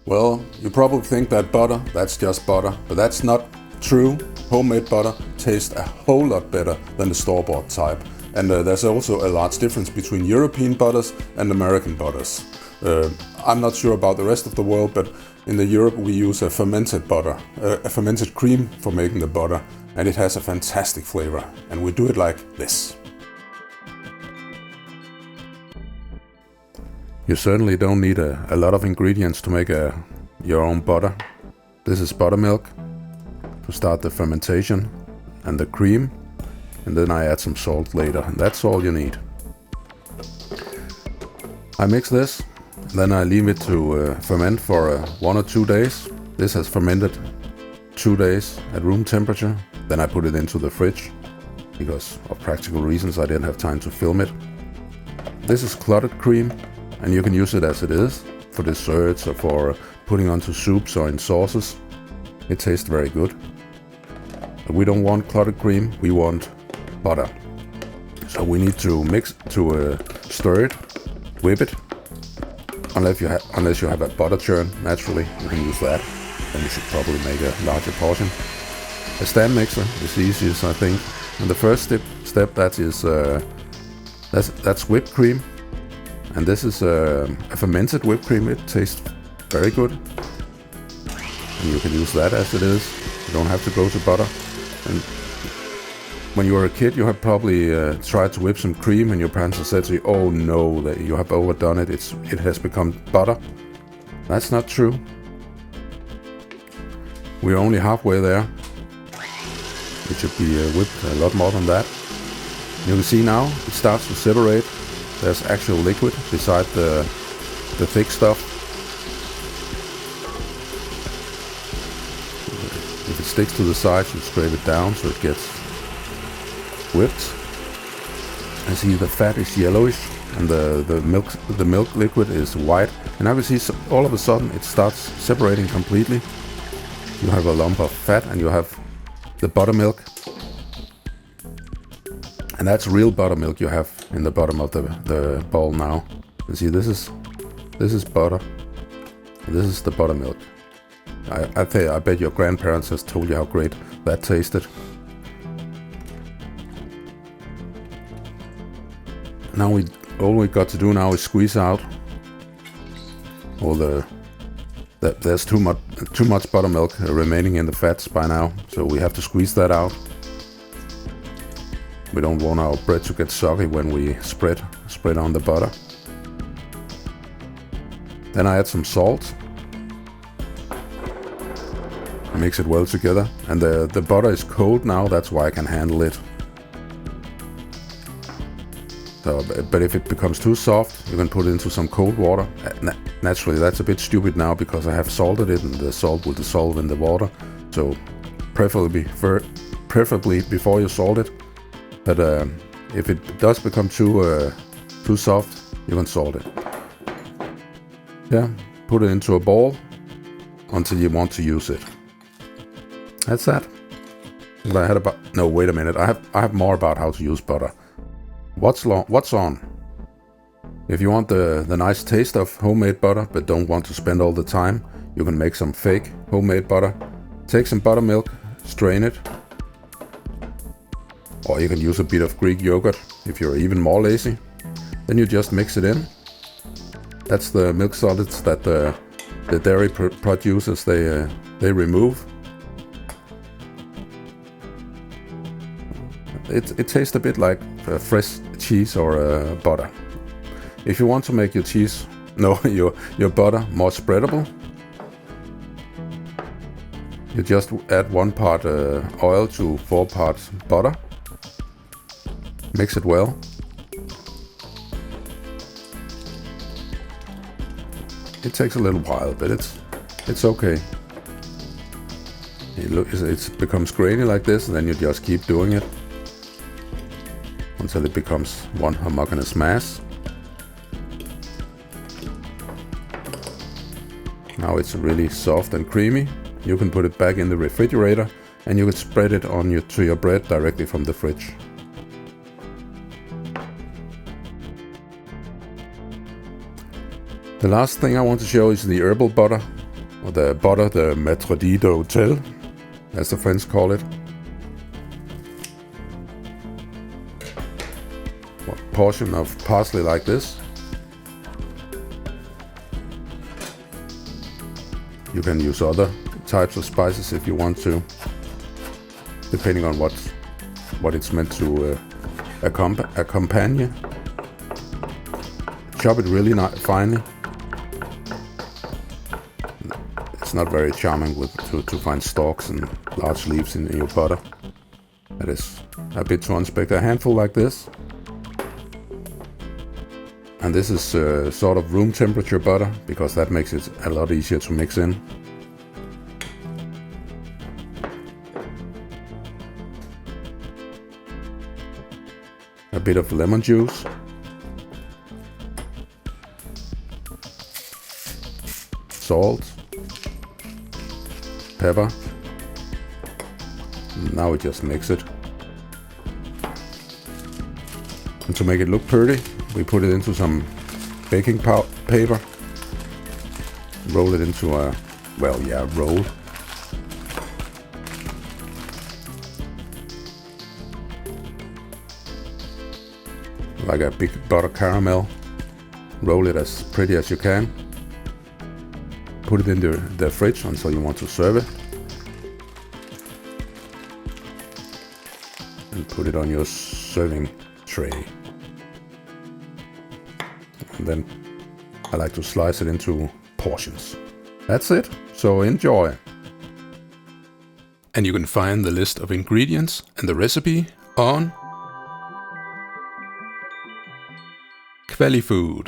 Well, you probably think that butter, that's just butter, but that's not true. Homemade butter tastes a whole lot better than the store-bought type. And there's also a large difference between European butters and American butters. I'm not sure about the rest of the world, but in Europe we use a fermented butter, a fermented cream for making the butter, and it has a fantastic flavor. And we do it like this. You certainly don't need a lot of ingredients to make your own butter. This is buttermilk to start the fermentation and the cream, and then I add some salt later, and that's all you need. I mix this, then I leave it to ferment for 1 or 2 days. This has fermented 2 days at room temperature. Then I put it into the fridge. Because of practical reasons I didn't have time to film it. This is clotted cream, and you can use it as it is for desserts or for putting onto soups or in sauces. It tastes very good. But we don't want clotted cream, we want butter. So we need to stir it, whip it. Unless you have a butter churn, naturally, you can use that. Then you should probably make a larger portion. A stand mixer is the easiest, I think. And the first step that's whipped cream. And this is a fermented whipped cream. It tastes very good. And you can use that as it is. You don't have to go to butter. And when you were a kid, you have probably tried to whip some cream and your parents have said to you, oh no, that you have overdone it. It has become butter. That's not true. We're only halfway there. It should be whipped a lot more than that. You can see now it starts to separate. There's actual liquid beside the thick stuff. If it sticks to the sides, you scrape it down so it gets whipped. I see the fat is yellowish and the milk liquid is white. And now we see all of a sudden it starts separating completely. You have a lump of fat and you have the buttermilk. And that's real buttermilk you have in the bottom of the bowl now. You see, this is butter. This is the buttermilk. I bet your grandparents has told you how great that tasted. Now all we got to do now is squeeze out all there's too much buttermilk remaining in the fats by now, so we have to squeeze that out. We don't want our bread to get soggy when we spread on the butter. Then I add some salt. Mix it well together. And the butter is cold now, that's why I can handle it. So, but if it becomes too soft, you can put it into some cold water. Naturally, that's a bit stupid now because I have salted it and the salt will dissolve in the water. So preferably before you salt it. But if it does become too soft, you can salt it. Yeah, put it into a bowl until you want to use it. That's that. No, wait a minute. I have more about how to use butter. What's on? If you want the nice taste of homemade butter but don't want to spend all the time, you can make some fake homemade butter. Take some buttermilk, strain it. Or you can use a bit of Greek yogurt if you're even more lazy. Then you just mix it in. That's the milk solids that the dairy producers they remove. It tastes a bit like fresh cheese or butter. If you want to make your butter more spreadable, you just add 1 part oil to 4 parts butter. Mix it well. It takes a little while, but it's okay. It becomes grainy like this, and then you just keep doing it until it becomes one homogeneous mass. Now it's really soft and creamy. You can put it back in the refrigerator, and you can spread it to your bread directly from the fridge. The last thing I want to show is the herbal butter. or the butter, the maître d'hôtel, as the French call it. A portion of parsley like this. You can use other types of spices if you want to, depending on what it's meant to accompany. Chop it really finely. It's not very charming to find stalks and large leaves in your butter. That is a bit too unexpected. A handful like this. And this is sort of room temperature butter, because that makes it a lot easier to mix in. A bit of lemon juice. Salt. Pepper. Now we just mix it. And to make it look pretty, we put it into some baking paper. Roll it into a, roll. Like a big butter caramel. Roll it as pretty as you can. Put it in the fridge until you want to serve it. And put it on your serving tray. And then I like to slice it into portions. That's it, so enjoy! And you can find the list of ingredients and the recipe on kvalifood.